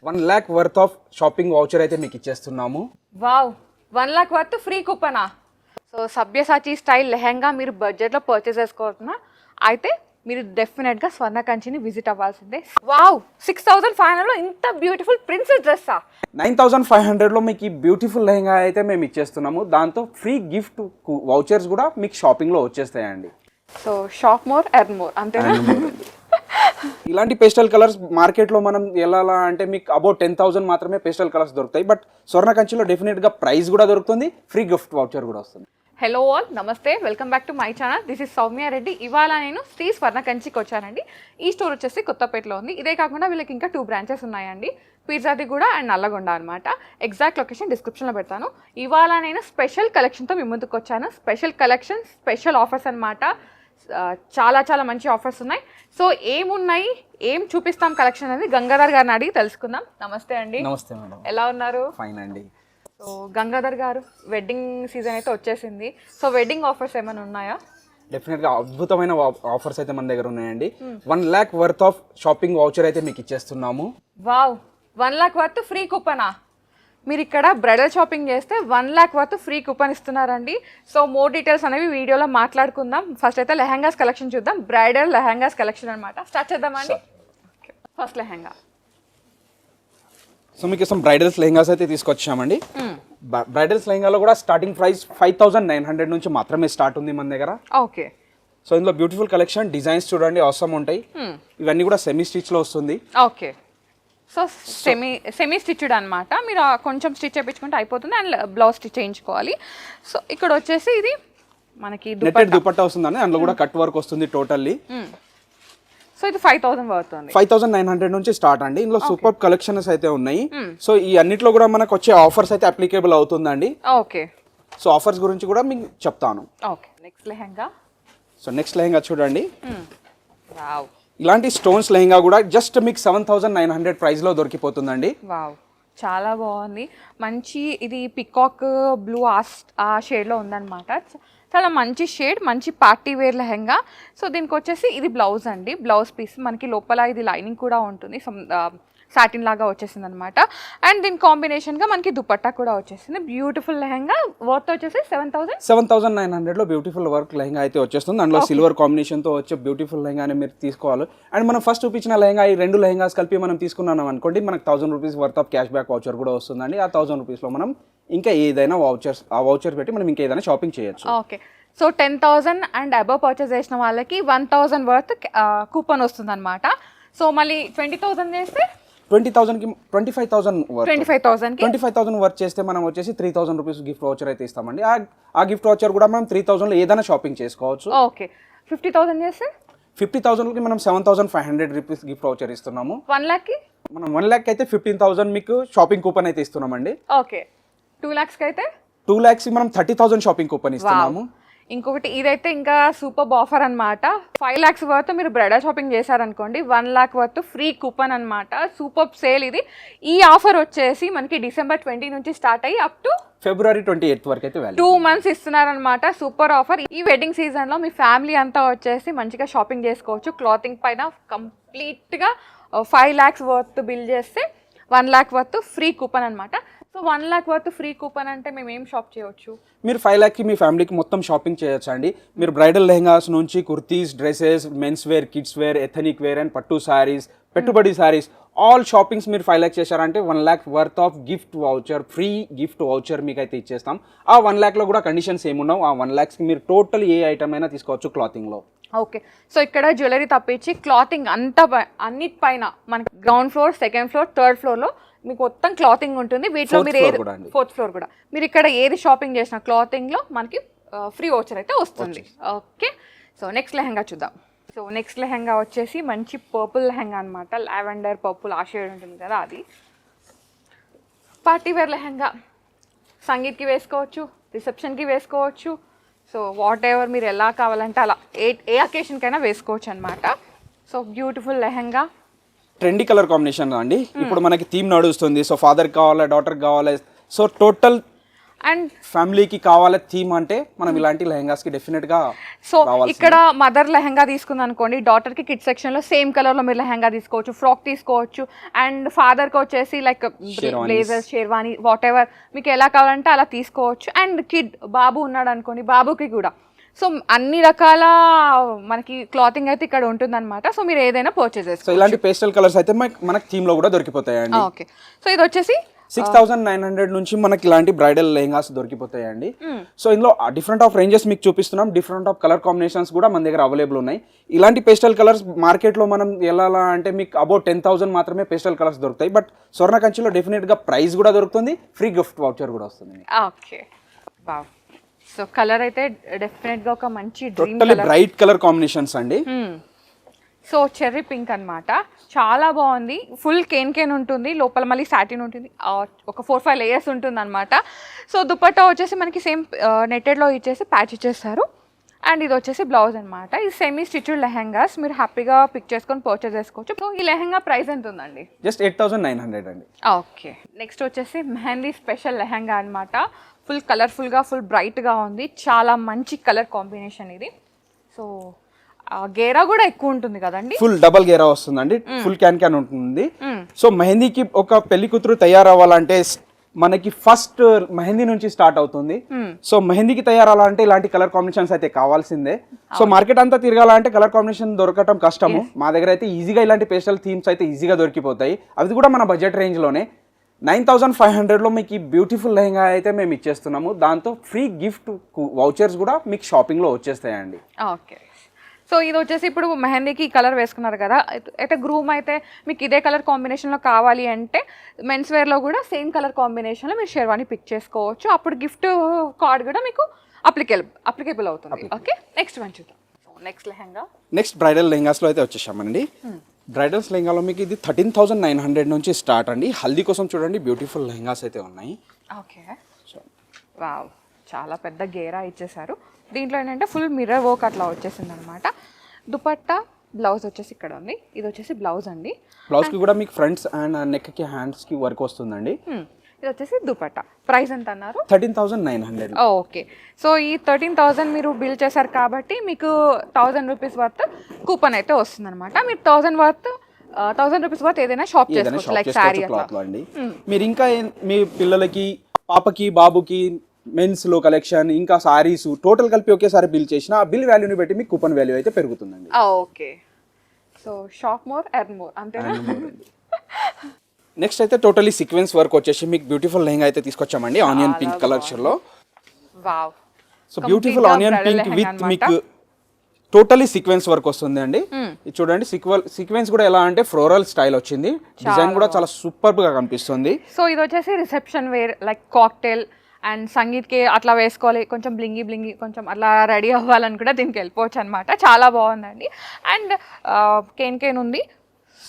1 lakh worth of shopping voucher అయితే మీకు ఇచ్చేస్తున్నాము. వావ్, 1 lakh వర్త్ ఫ్రీ కూపనా. సో సభ్యసాచి స్టైల్ లెహంగా మీరు బడ్జెట్లో పర్చేస్ చేసుకోవాలన్నా అయితే మీరు డెఫినెట్గా స్వర్ణ కంచిని విజిట్ అవ్వాల్సిందే. వావ్, 6,500లో ఇంత బ్యూటిఫుల్ ప్రిన్సెస్ డ్రెస్సా? 9,500లో మీకు ఈ బ్యూటిఫుల్ లెహంగా అయితే మేము ఇచ్చేస్తున్నాము. దాంతో ఫ్రీ గిఫ్ట్ వౌచర్స్ కూడా మీకు షాపింగ్లో వచ్చేస్తాయండి. So shop more earn more అంతేనా? ఇలాంటి పేస్టల్ కలర్స్ మార్కెట్లో మనం ఎలా అంటే మీకు అబౌట్ 10,000 మాత్రమే పేస్టల్ కలర్స్ దొరుకుతాయి. బట్ స్వర్ణ కంచిలో డెఫినెట్గా ప్రైస్ కూడా దొరుకుతుంది, ఫ్రీ గిఫ్ట్ వౌచర్ కూడా వస్తుంది. హలో ఆల్, నమస్తే, welcome back to my channel. This is Soumya Reddy. ఇవాళ నేను శ్రీ స్వర్ణ కంచికి వచ్చానండి. ఈ స్టోర్ వచ్చేసి కొత్తపేటలో ఉంది. ఇదే కాకుండా వీళ్ళకి ఇంకా 2 బ్రాంచెస్ ఉన్నాయండి, పీర్జాదిగూడ అండ్ నల్లగొండ అనమాట. ఎగ్జాక్ట్ లొకేషన్ డిస్క్రిప్షన్లో పెడతాను. ఇవాళ నేను స్పెషల్ కలెక్షన్తో మీ ముందుకు వచ్చాను. స్పెషల్ కలెక్షన్, స్పెషల్ ఆఫర్స్ అనమాట. చాలా చాలా మంచి ఆఫర్స్ ఉన్నాయి. సో ఏమున్నాయి, ఏం చూపిస్తాం కలెక్షన్ అనేది గంగాధర్ గారిని అడిగి తెలుసుకుందాం. నమస్తే అండి. నమస్తే మేడం. ఎలా ఉన్నారు? ఫైన్ అండి. సో గంగాధర్ గారు, వెడ్డింగ్ సీజన్ అయితే వచ్చేసింది. సో వెడ్డింగ్ ఆఫర్స్ ఏమైనా ఉన్నాయా? డెఫినెట్గా అద్భుతమైన ఆఫర్స్ అయితే మన దగ్గర ఉన్నాయండి. 1 lakh worth of shopping voucher అయితే మీకు ఇచ్చేస్తున్నాము. వావ్, 1 lakh వర్త్ ఫ్రీ కూపనా. మీరు ఇక్కడ బ్రైడల్ షాపింగ్ చేస్తే 1 lakh వర్త్ ఫ్రీ కూపన్ ఇస్తున్నారండి. సో మోర్ డీటెయిల్స్ అనేవి వీడియోలో మాట్లాడుకుందాం. ఫస్ట్ అయితే లెహంగాస్ కలెక్షన్ చూద్దాం. బ్రైడల్ లెహంగాస్ కలెక్షన్ అనమాట. స్టార్ట్ చేద్దామండి. ఫస్ట్ లెహంగా. సో మీకు some బ్రైడల్స్ లెహంగాస్ అయితే తీసుకొచ్చామండి. బ్రైడల్స్ లెహంగాలో కూడా స్టార్టింగ్ ప్రైస్ 5,900 నుంచి మాత్రమే స్టార్ట్ ఉంది మన దగ్గర. ఓకే. సో ఇందులో బ్యూటిఫుల్ కలెక్షన్, డిజైన్స్ చూడండి అవసరం ఉంటాయి. ఇవన్నీ కూడా సెమీ స్టిచ్లో వస్తుంది. ఓకే. సో సెమీ స్టిచ్డ్ అనమాట. మీరు కొంచెం స్టిచ్ చేయించుకుంటే అయిపోతుంది అండ్ బ్లౌజ్ స్టిచ్ చేయించుకోవాలి. సో ఇక్కడ వచ్చేసి ఇది మనకి నెట్టెడ్ దుపట్టా వస్తుందండి. అందులో కూడా కట్ వర్క్ వస్తుంది టోటల్లీ. సో ఇది 5,000 పడుతుంది. 5,900 నుంచి స్టార్ట్ అండి. ఇందులో సూపర్ కలెక్షన్స్ అయితే ఉన్నాయి. సో ఈ అన్నిట్లో కూడా మనకు వచ్చే ఆఫర్స్ అయితే అప్లికేబుల్ అవుతుందండి. ఓకే. సో ఆఫర్స్ గురించి కూడా మీకు చెప్తాను. Okay. Next lehenga. So next lehenga చూడండి. వావ్, ఇలాంటి స్టోన్స్ లెహంగా కూడా జస్ట్ మీకు 7,900 ప్రైస్లో దొరికిపోతుందండి. వావ్, చాలా బాగుంది. మంచి ఇది పికాక్ బ్లూ ఆ షేడ్లో ఉందన్నమాట. చాలా మంచి షేడ్, మంచి పార్టీ వేర్ లెహంగా. సో దీనికి వచ్చేసి ఇది బ్లౌజ్ అండి. బ్లౌజ్ పీస్ మనకి లోపల ఇది లైనింగ్ కూడా ఉంటుంది, సాటిన్ లాగా వచ్చేసింది అనమాట. అండ్ దీని కాంబినేషన్గా మనకి దుపట్టా కూడా వచ్చేసింది. బ్యూటిఫుల్ లెహంగా. వర్త్ వచ్చేసి 7,900లో బ్యూటిఫుల్ వర్క్ లెహంగా అయితే వచ్చేస్తుంది. అందులో సిల్వర్ కాంబినేషన్తో వచ్చే బ్యూటిఫుల్ లెహంగానే మీరు తీసుకోవాలి. అండ్ మనం ఫస్ట్ చూపించిన లెహంగా ఈ 2 లెహంగాస్ కలిపి మనం తీసుకున్నాం అనుకోండి, మనకు 1,000 rupees worth of cash back voucher కూడా వస్తుందండి. ఆ 1,000 రూపీస్లో మనం ఇంకా ఏదైనా ఆ వౌచర్ పెట్టి మనం ఇంకా ఏదైనా షాపింగ్ చేయొచ్చు. Okay. So 10,000 and above purchase చేసిన వాళ్ళకి 1,000 వర్త్ కూపన్ వస్తుంది అనమాట. సో మళ్ళీ 20,000 చేస్తే 20,000కి 25,000 25,000 వర్క్ చేస్తే మనం వచ్చేసి 3,000 రూపీస్ గిఫ్ట్ వౌచర్ అయితే ఇస్తామండి. ఆ గిఫ్ట్ వౌచర్ కూడా మనం 3,000లో ఏదైనా షాపింగ్ చేసుకోవచ్చు. ఓకే. 50,000 చేస్తే 50,000కి మనం 7,500 రూపీస్ గిఫ్ట్ వౌచర్ ఇస్తున్నాము. 1 lakh మనం 1 lakh అయితే 15,000 మీకు షాపింగ్ కూపన్ అయితే ఇస్తున్నామండి. ఓకే. 2 lakhs అయితే 2 lakhs మనం 30,000 షాపింగ్ కూపన్ ఇస్తున్నాము. ఇంకొకటి ఇదైతే ఇంకా సూపర్ ఆఫర్ అనమాట. 5 lakhs వర్త్ మీరు బ్రైడల్ షాపింగ్ చేశారనుకోండి, 1 lakh వర్త్ ఫ్రీ కూపన్ అనమాట. సూపర్ సేల్ ఇది. ఈ ఆఫర్ వచ్చేసి మనకి December 20 నుంచి స్టార్ట్ అయ్యి అప్ టు February 28 వరకు అయితే 2 months ఇస్తున్నారనమాట. Super offer. ఈ వెడ్డింగ్ సీజన్లో మీ ఫ్యామిలీ అంతా వచ్చేసి మంచిగా షాపింగ్ చేసుకోవచ్చు. క్లాతింగ్ పైన కంప్లీట్గా 5 lakhs వర్త్ బిల్ చేస్తే 1 lakh వర్త్ ఫ్రీ కూపన్ అనమాట. So 1 lakh worth free coupon అంటే మేము ఏం షాప్ చేయవచ్చు? మీరు 5 lakhకి మీ ఫ్యామిలీకి మొత్తం షాపింగ్ చేయొచ్చు అండి. మీరు బ్రైడల్ లెహంగాస్ నుంచి kurtis, dresses, men's wear, kids wear, ethnic wear and పట్టు శారీస్, పెట్టుబడి శారీస్, ఆల్ షాపింగ్స్ మీరు 5 lakhs చేశారంటే 1 lakh worth of gift voucher, free gift voucher మీకు అయితే ఇచ్చేస్తాం. ఆ 1 lakhలో కూడా కండిషన్స్ ఏమున్నావు, ఆ 1 lakhsకి మీరు టోటల్ ఏ ఐటమ్ అయినా తీసుకోవచ్చు క్లాతింగ్లో. ఓకే. సో ఇక్కడ జ్యువెలరీ తప్పించి క్లాతింగ్ అన్నిటిపైన మనకి ground floor, second floor, third ఫ్లోర్లో మీకు మొత్తం క్లాతింగ్ ఉంటుంది. వీటిలో మీరు ఫోర్త్ ఫ్లోర్ కూడా మీరు ఇక్కడ ఏది షాపింగ్ చేసిన క్లాతింగ్లో మనకి ఫ్రీ వౌచర్ అయితే వస్తుంది. ఓకే. సో నెక్స్ట్ లెహంగా చూద్దాం. సో నెక్స్ట్ లెహంగా వచ్చేసి మంచి పర్పుల్ లెహంగా అనమాట. లావెండర్ పర్పుల్ ఆ షేడ్ ఉంటుంది కదా, అది పార్టీ వేర్ లెహంగా. సంగీత్కి వేసుకోవచ్చు, రిసెప్షన్కి వేసుకోవచ్చు. సో వాట్ ఎవర్ మీరు ఎలా కావాలంటే అలా ఏ అకేషన్కైనా వేసుకోవచ్చు అనమాట. So beautiful lehenga. Trendy colour combination అండి. ఇప్పుడు మనకి థీమ్ నడుస్తుంది. సో ఫాదర్ కావాలా, డాటర్ కావాలా, సో టోటల్ అండ్ ఫ్యామిలీకి కావాలి థీమ్ అంటే మనం ఇలాంటి లెహంగాస్ కి డెఫినెట్ గా సో ఇక్కడ మదర్ లెహంగా తీసుకుంది అనుకోండి, డాటర్ కి కిడ్ సెక్షన్ లో సేమ్ కలర్ లో మీరు లెహంగా తీసుకోవచ్చు, ఫ్రాక్ తీసుకోవచ్చు. అండ్ ఫాదర్ కి వచ్చేసి like blazer, sherwani, what ever మీకు ఎలా కావాలంటే అలా తీసుకోవచ్చు. అండ్ కిడ్ బాబు ఉన్నాడు అనుకోండి, బాబుకి కూడా. సో అన్ని రకాల మనకి క్లాతింగ్ అయితే ఇక్కడ ఉంటుంది అనమాట. సో మీరు ఏదైనా పర్చేస్ చేసుకోవచ్చు. సో ఇలాంటి పేస్టల్ కలర్స్ అయితే మనకి థీమ్ లో కూడా దొరికిపోతాయండి. ఓకే, సో ఇది వచ్చేసి 6,900 నుంచి మనకి ఇలాంటి బ్రైడల్ లెహంగాస్ దొరికిపోతాయండి. సో ఇందులో డిఫరెంట్ ఆఫ్ రేంజెస్ మీకు చూపిస్తున్నాం, డిఫరెంట్ ఆఫ్ కలర్ కాంబినేషన్స్ కూడా మన దగ్గర అవైలబుల్ ఉన్నాయి. ఇలాంటి పేస్టల్ కలర్స్ మార్కెట్లో మనం ఎలా అంటే మీకు అబౌట్ 10,000 మాత్రమే పేస్టల్ కలర్స్ దొరుకుతాయి. బట్ స్వర్ణ కంచిలో డెఫినెట్గా ప్రైస్ కూడా దొరుకుతుంది, ఫ్రీ గిఫ్ట్ వౌచర్ కూడా వస్తుంది. Okay, wow. సో కలర్ అయితే డెఫినెట్గా ఒక మంచి టోటల్లీ బ్రైట్ కలర్ కాంబినేషన్స్ అండి. సో చెర్రీ పింక్ అన్నమాట, చాలా బాగుంది. ఫుల్ కేన్ ఉంటుంది, లోపల మళ్ళీ సాటిన్ ఉంటుంది, ఒక 4-5 లేయర్స్ ఉంటుంది అనమాట. సో దుపట్టా వచ్చేసి మనకి సేమ్ నెట్టెడ్లో ఇచ్చేసి ప్యాచ్ ఇచ్చేస్తారు. అండ్ ఇది వచ్చేసి బ్లౌజ్ అనమాట. ఇది సెమీ స్టిచ్డ్ లెహంగాస్, మీరు హ్యాపీగా పిక్ చేసుకొని పర్చేస్ చేసుకోవచ్చు. సో ఈ లెహంగా ప్రైస్ ఎంత ఉందండి? జస్ట్ 8,900 అండి. ఓకే, నెక్స్ట్ వచ్చేసి మెహందీ స్పెషల్ లెహంగా అనమాట. ఫుల్ కలర్ఫుల్గా, ఫుల్ బ్రైట్గా ఉంది, చాలా మంచి కలర్ కాంబినేషన్ ఇది. సో గేరా కూడా ఎక్కువ ఉంటుంది కదండి, ఫుల్ డబల్ గేరా వస్తుందండి, ఫుల్ క్యాన్ ఉంటుంది. సో మెహందీకి ఒక పెళ్లి కూతురు తయారవ్వాలంటే మనకి ఫస్ట్ మెహందీ నుంచి స్టార్ట్ అవుతుంది. సో మెహందీకి తయారవ్వాలంటే ఇలాంటి కలర్ కాంబినేషన్స్ అయితే కావాల్సిందే. సో మార్కెట్ అంతా తిరగాలంటే కలర్ కాంబినేషన్ దొరకటం కష్టము. మా దగ్గర అయితే ఈజీగా ఇలాంటి పేస్టల్ థీమ్స్ అయితే ఈజీగా దొరికిపోతాయి. అవి కూడా మన బడ్జెట్ రేంజ్లోనే 9,500లో మీకు బ్యూటిఫుల్ లెహంగా అయితే మేము ఇచ్చేస్తున్నాము. దాంతో ఫ్రీ గిఫ్ట్ వౌచర్స్ కూడా మీకు షాపింగ్లో వచ్చేస్తాయండి. ఓకే, సో ఇది వచ్చేసి ఇప్పుడు మెహందీకి కలర్ వేసుకున్నారు కదా, అయితే గ్రూమ్ అయితే మీకు ఇదే కలర్ కాంబినేషన్లో కావాలి అంటే మెన్స్ వేర్లో కూడా సేమ్ కలర్ కాంబినేషన్లో మీరు షేర్వాణి పిక్ చేసుకోవచ్చు. అప్పుడు గిఫ్ట్ కార్డ్ కూడా మీకు అప్లికేబుల్ అవుతుంది. ఓకే, నెక్స్ట్ వన్ చూద్దాం. నెక్స్ట్ లెహంగా, నెక్స్ట్ బ్రైడల్ లెహంగాస్లో అయితే వచ్చేసామండి. బ్రైడల్స్ లెహంగాలో మీకు ఇది 13,900 నుంచి స్టార్ట్ అండి. హల్దీ కోసం చూడండి బ్యూటిఫుల్ లెహంగాస్ అయితే ఉన్నాయి. ఓకే, వావ్, చాలా పెద్ద గేరా ఇచ్చేసారు. దీంట్లో ఏంటంటే ఫుల్ మిర్రర్ వర్క్ అట్లా వచ్చేసింది అనమాట. దుపట్టా బ్లౌజ్ వచ్చేసి ఇక్కడ ఉంది, ఇది వచ్చేసి బ్లౌజ్ అండి. బ్లౌజ్కి కూడా మీకు ఫ్రంట్స్ అండ్ నెక్కి హ్యాండ్స్కి వర్క్ వస్తుందండి. ఇది వచ్చేసి దుపట్టా. ప్రైస్ ఎంత అన్నారు? 13,900. ఓకే, సో ఈ 13,000 మీరు బిల్ చేశారు కాబట్టి మీకు 1,000 రూపీస్ వర్త్ కూపన్ అయితే వస్తుంది అనమాట. మీరు 1,000 రూపీస్ వర్త్ ఏదైనా షాప్ చేసుకోవచ్చు, లైక్ శారీ అండి. మీరు ఇంకా మీ పిల్లలకి, పాపకి, బాబుకి మెన్స్ లో కలెక్షన్ ఇంకా సారీస్ టోటల్ కలిపి ఒకేసారి బిల్ చేసిన ఆ బిల్ వాల్యూని బట్టి మీకు కూపన్ వాల్యూ అయితే పెరుగుతుందండి. Okay, so shop more earn more అంతేనా? నెక్స్ట్ అయితే టోటలీ సీక్వెన్స్ వర్క్ వచ్చేసి మీకు బ్యూటిఫుల్ లెహంగా అయితే తీసుకొచ్చామండి, ఆనియన్ పింక్ కలర్స్ లో. Wow, so beautiful onion pink with మీకు టోటలీ సీక్వెన్స్ వర్క్ వస్తుంది అండి. ఇది చూడండి, సీక్వెన్స్ కూడా ఎలా అంటే ఫ్లోరల్ స్టైల్ వచ్చింది, డిజైన్ కూడా చాలా సూపర్ గా కనిపిస్తుంది. సో ఇది వచ్చేసి reception wear like cocktail and సంగీత్కి అట్లా వేసుకోవాలి, కొంచెం బ్లింగి కొంచెం అట్లా రెడీ అవ్వాలని కూడా దీనికి వెళ్ళిపోవచ్చు అనమాట. చాలా బాగుందండి. అండ్ కేన్ ఉంది.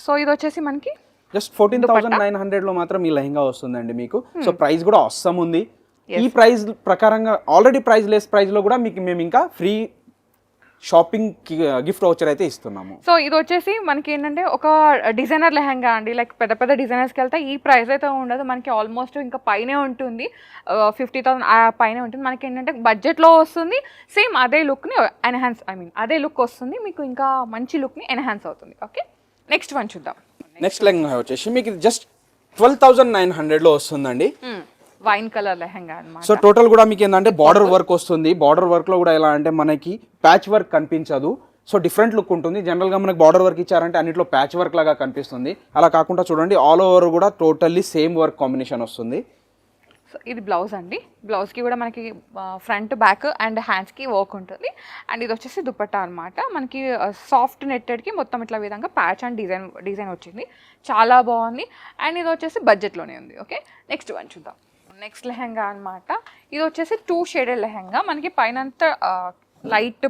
సో ఇది వచ్చేసి మనకి జస్ట్ 14,900లో మాత్రం ఈ లెహంగా వస్తుందండి మీకు. సో ప్రైస్ కూడా అవసరం ఉంది. ఈ ప్రైస్ ప్రకారంగా ఆల్రెడీ ప్రైస్ లెస్ ప్రైస్లో కూడా మీకు మేము ఇంకా ఫ్రీ షాపింగ్ గిఫ్ట్ వౌచర్ అయితే ఇస్తున్నాము. సో ఇది వచ్చేసి మనకి ఏంటంటే ఒక డిజైనర్ లెహంగా అండి, లైక్ పెద్ద పెద్ద డిజైనర్స్కి వెళ్తే ఈ ప్రైస్ అయితే ఉండదు, మనకి ఆల్మోస్ట్ ఇంకా పైనే ఉంటుంది, 50,000 పైనే ఉంటుంది. మనకి ఏంటంటే బడ్జెట్లో వస్తుంది, సేమ్ అదే లుక్ని అదే లుక్ వస్తుంది మీకు, ఇంకా మంచి లుక్ని ఎన్హాన్స్ అవుతుంది. ఓకే, నెక్స్ట్ వన్ చూద్దాం. నెక్స్ట్ లెహంగా వచ్చేసి మీకు జస్ట్ 12,900లో వస్తుందండి. వైన్ కలర్ లెహంగా అన్నమాట. సో టోటల్ కూడా మీకు ఏంటంటే బార్డర్ వర్క్ వస్తుంది. బార్డర్ వర్క్ లో కూడా ఎలా అంటే మనకి ప్యాచ్ వర్క్ కనిపించదు, సో డిఫరెంట్ లుక్ ఉంటుంది. జనరల్ గా మనకి బార్డర్ వర్క్ ఇచ్చారంటే అన్నిట్లో ప్యాచ్ వర్క్ లాగా కనిపిస్తుంది. అలా కాకుండా చూడండి ఆల్ ఓవర్ కూడా టోటల్లీ సేమ్ వర్క్ కాంబినేషన్ వస్తుంది. సో ఇది బ్లౌజ్ అండి, బ్లౌజ్కి కూడా మనకి ఫ్రంట్ బ్యాక్ అండ్ హ్యాండ్స్కి వర్క్ ఉంటుంది. అండ్ ఇది వచ్చేసి దుపట్టా అనమాట. మనకి సాఫ్ట్ నెట్టెడ్కి మొత్తం ఇట్లా విధంగా ప్యాచ్ అండ్ డిజైన్ వచ్చింది, చాలా బాగుంది. అండ్ ఇది వచ్చేసి బడ్జెట్లోనే ఉంది. ఓకే, నెక్స్ట్ వన్ చూద్దాం. నెక్స్ట్ లెహంగా అనమాట. ఇది వచ్చేసి 2 షేడెడ్ లెహంగా, మనకి పైన లైట్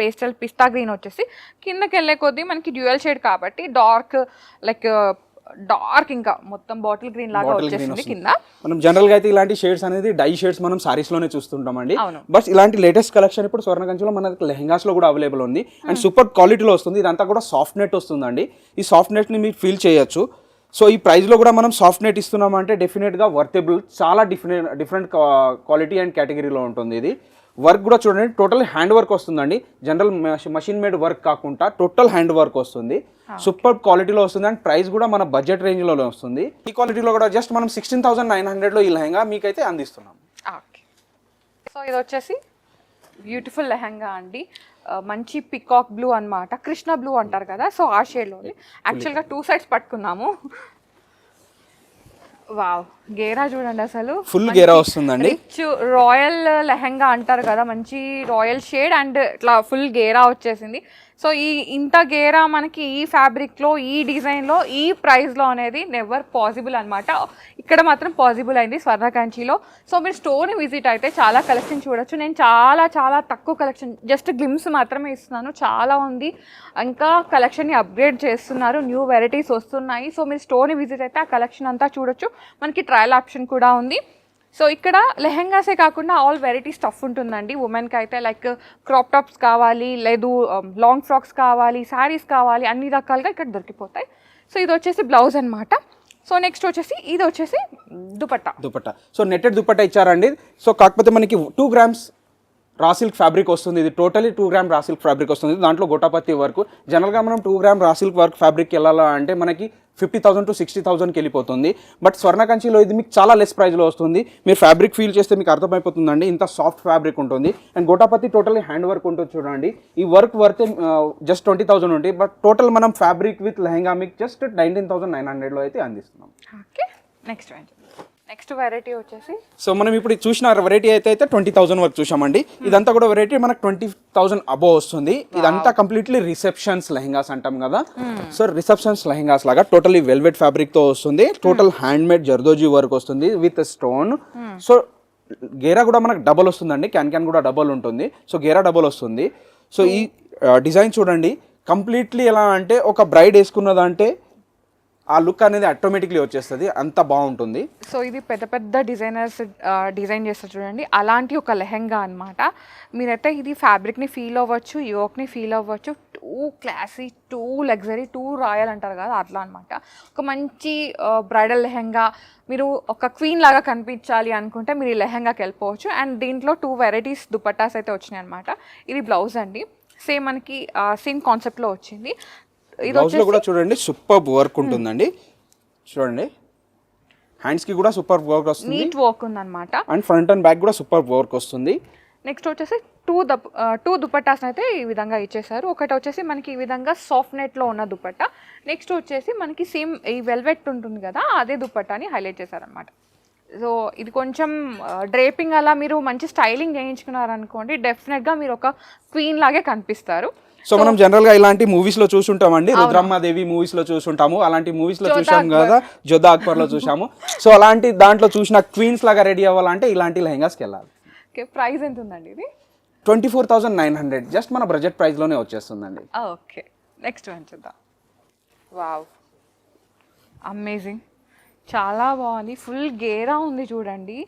పేస్టల్ పిస్తా గ్రీన్ వచ్చేసి కిందకి వెళ్ళే కొద్దీ మనకి డ్యూయల్ షేడ్ కాబట్టి డార్క్ ఇంకా మొత్తం బాటిల్ గ్రీన్ లాగా వచ్చేసింది కింద. మనం జనరల్ గా అయితే ఇలాంటి షేడ్స్ అనేది డై షేడ్స్ మనం సారీస్ లోనే చూస్తుంటామండి. బట్ ఇలాంటి లేటెస్ట్ కలెక్షన్ ఇప్పుడు స్వర్ణకంచిలో మనకి లెహంగాస్ లో కూడా అవైలబుల్ ఉంది అండ్ సూపర్ క్వాలిటీలో వస్తుంది. ఇదంతా కూడా సాఫ్ట్ నెట్ వస్తుందండి. ఈ సాఫ్ట్ నెట్ ని మీరు ఫీల్ చేయొచ్చు. సో ఈ ప్రైస్లో కూడా మనం సాఫ్ట్ నెట్ ఇస్తున్నామంటే డెఫినెట్గా వర్తబుల్, చాలా డిఫరెంట్ క్వాలిటీ అండ్ కేటగిరీలో ఉంటుంది ఇది. వర్క్ కూడా చూడండి, టోటల్ హ్యాండ్ వర్క్ వస్తుందండి, జనరల్ మషిన్ మేడ్ వర్క్ కాకుండా టోటల్ హ్యాండ్ వర్క్ వస్తుంది. సూపర్ క్వాలిటీలో వస్తుంది అండ్ ప్రైస్ కూడా మన బడ్జెట్ రేంజ్లో వస్తుంది. ఈ క్వాలిటీలో కూడా జస్ట్ మనం 16,900లో ఈ లెహంగా మీకైతే అందిస్తున్నాం. ఓకే, సో ఇది వచ్చేసి బ్యూటిఫుల్ లెహంగా అండి, మంచి పికాక్ బ్లూ అన్నమాట, కృష్ణ బ్లూ అంటారు కదా, సో ఆ షేడ్లోని యాక్చువల్గా 2 సైడ్స్ పట్టుకున్నాము. వావ్, గేరా చూడండి, అసలు ఫుల్ గేరా వస్తుందండి. రిచ్ రాయల్ లెహంగా అంటారు కదా, మంచి రాయల్ షేడ్ అండ్ ఇట్లా ఫుల్ గేరా వచ్చేసింది. సో ఇంత గేరా మనకి ఈ ఫ్యాబ్రిక్లో, ఈ డిజైన్లో, ఈ ప్రైస్లో అనేది నెవర్ పాసిబుల్ అనమాట. ఇక్కడ మాత్రం పాసిబుల్ అయింది స్వర్ణకంచిలో. సో మీరు స్టోర్ని విజిట్ అయితే చాలా కలెక్షన్ చూడొచ్చు. నేను చాలా తక్కువ కలెక్షన్, జస్ట్ గ్లిమ్స్ మాత్రమే ఇస్తున్నాను, చాలా ఉంది. ఇంకా కలెక్షన్ని అప్గ్రేడ్ చేస్తున్నారు, న్యూ వెరైటీస్ వస్తున్నాయి. సో మీరు స్టోర్ని విజిట్ అయితే ఆ కలెక్షన్ అంతా చూడొచ్చు. మనకి ట్రయల్ ఆప్షన్ కూడా ఉంది. సో ఇక్కడ లెహెంగాసే కాకుండా ఆల్ వెరైటీ స్టఫ్ ఉంటుందండి. ఉమెన్కి అయితే లైక్ క్రాప్ టాప్స్ కావాలి, లేదు లాంగ్ ఫ్రాక్స్ కావాలి, శారీస్ కావాలి, అన్ని రకాలుగా ఇక్కడ దొరికిపోతాయి. సో ఇది వచ్చేసి బ్లౌజ్ అనమాట. సో నెక్స్ట్ వచ్చేసి ఇది వచ్చేసి దుపట్టా. సో నెట్టెడ్ దుపట్టా ఇచ్చారండి. సో కాకపోతే మనకి 2 grams రా సిల్క్ ఫ్యాబ్రిక్ వస్తుంది. ఇది totally 2 gram raw silk fabric వస్తుంది. దాంట్లో గోటాపత్తి వర్క్. జనరల్గా మనం 2 gram రా సిల్క్ వర్క్ ఫ్యాబ్రిక్కి వెళ్ళాలా అంటే మనకి 50,000 to 60,000కి వెళ్ళిపోతుంది. బట్ స్వర్ణకంచిలో ఇది మీకు చాలా లెస్ ప్రైస్లో వస్తుంది. మీరు ఫ్యాబ్రిక్ ఫీల్ చేస్తే మీకు అర్థమైపోతుందండి, ఇంత సాఫ్ట్ ఫ్యాబ్రిక్ ఉంటుంది. అండ్ గోటాపత్తి టోటలీ హ్యాండ్ వర్క్ ఉంటుంది చూడండి. ఈ వర్క్ వర్తే జస్ట్ 20,000 ఉంటుంది. బట్ టోటల్ మనం ఫ్యాబ్రిక్ విత్ లెహంగా మీకు జస్ట్ 19,900లో అయితే అందిస్తున్నాం. ఓకే, నెక్స్ట్ వెరైటీ వచ్చేసి, సో మనం ఇప్పుడు చూసిన వెరైటీ అయితే 20,000 వరకు చూసామండి. ఇదంతా కూడా వెరైటీ మనకు 20,000 అబోవ్ వస్తుంది. ఇదంతా కంప్లీట్లీ రిసెప్షన్స్ లెహంగాస్ అంటాం కదా. సో రిసెప్షన్స్ లెహంగాస్ లాగా టోటలీ వెల్వెట్ ఫ్యాబ్రిక్ తో వస్తుంది. Total hand made zardozi work వస్తుంది విత్ స్టోన్. సో గేరా కూడా మనకు డబల్ వస్తుందండి, క్యాన్ కూడా డబల్ ఉంటుంది. సో గేరా డబల్ వస్తుంది. సో ఈ డిజైన్ చూడండి, కంప్లీట్లీ ఎలా అంటే ఒక బ్రైడ్ వేసుకున్నదంటే ఆ లుక్ అనేది ఆటోమేటిక్లీ వచ్చేస్తుంది, అంత బాగుంటుంది. సో ఇది పెద్ద డిజైనర్స్ డిజైన్ చేస్తారు చూడండి, అలాంటి ఒక లెహెంగా అనమాట. మీరైతే ఇది ఫ్యాబ్రిక్ని ఫీల్ అవ్వచ్చు, యోక్ని ఫీల్ అవ్వచ్చు. Two classy, two luxury, two royal అంటారు కదా, అట్లా అనమాట. ఒక మంచి బ్రైడల్ లెహెంగా, మీరు ఒక క్వీన్ లాగా కనిపించాలి అనుకుంటే మీరు ఈ లెహెంగాకి వెళ్ళిపోవచ్చు. అండ్ దీంట్లో 2 వెరైటీస్ దుపట్టాస్ అయితే వచ్చినాయి అనమాట. ఇది బ్లౌజ్ అండి, సేమ్ మనకి సేమ్ కాన్సెప్ట్లో వచ్చింది. బ్లౌజ్ లో కూడా చూడండి సూపర్ వర్క్ ఉంటుందండి. చూడండి హ్యాండ్స్ కి కూడా సూపర్ వర్క్ వస్తుంది, నీట్ వర్క్ ఉందన్నమాట. అండ్ ఫ్రంట్ అండ్ బ్యాక్ కూడా సూపర్ వర్క్ వస్తుంది. నెక్స్ట్ వచ్చేసి టూ దుపట్టాస్ అయితే ఈ విధంగా ఇచ్చేసారు. ఒకటి వచ్చేసి మనకి ఈ విధంగా సాఫ్ట్ నెట్లో ఉన్న దుపట్టా, నెక్స్ట్ వచ్చేసి మనకి సేమ్ ఈ వెల్వెట్ ఉంటుంది కదా, అదే దుపట్టాని హైలైట్ చేశారనమాట. సో ఇది కొంచెం డ్రేపింగ్ అలా మీరు మంచి స్టైలింగ్ చేయించుకున్నారనుకోండి, డెఫినెట్గా మీరు ఒక క్వీన్ లాగే కనిపిస్తారు. సో మనం జనరల్ గా ఇలాంటి మూవీస్ లో చూసుంటామండి, రుద్రమ్మదేవి మూవీస్ లో చూసుంటాము, అలాంటి మూవీస్ లో చూసాం కదా, జోధా అక్బర్ లో చూసాము. సో అలాంటి దాంట్లో చూసిన క్వీన్స్ లాగా రెడీ అవ్వాలంటే ఇలాంటి లెహంగాస్కి వెళ్ళాలి. ఓకే, ప్రైస్ ఎంత ఉందండి ఇది? 24,900, జస్ట్ మన బడ్జెట్ ప్రైస్ లోనే వచ్చేస్తుందండి. ఓకే, నెక్స్ట్ వన్ చూద్దాం. వావ్, అమేజింగ్, చాలా బాగుంది. ఫుల్ గేరా ఉంది చూడండి.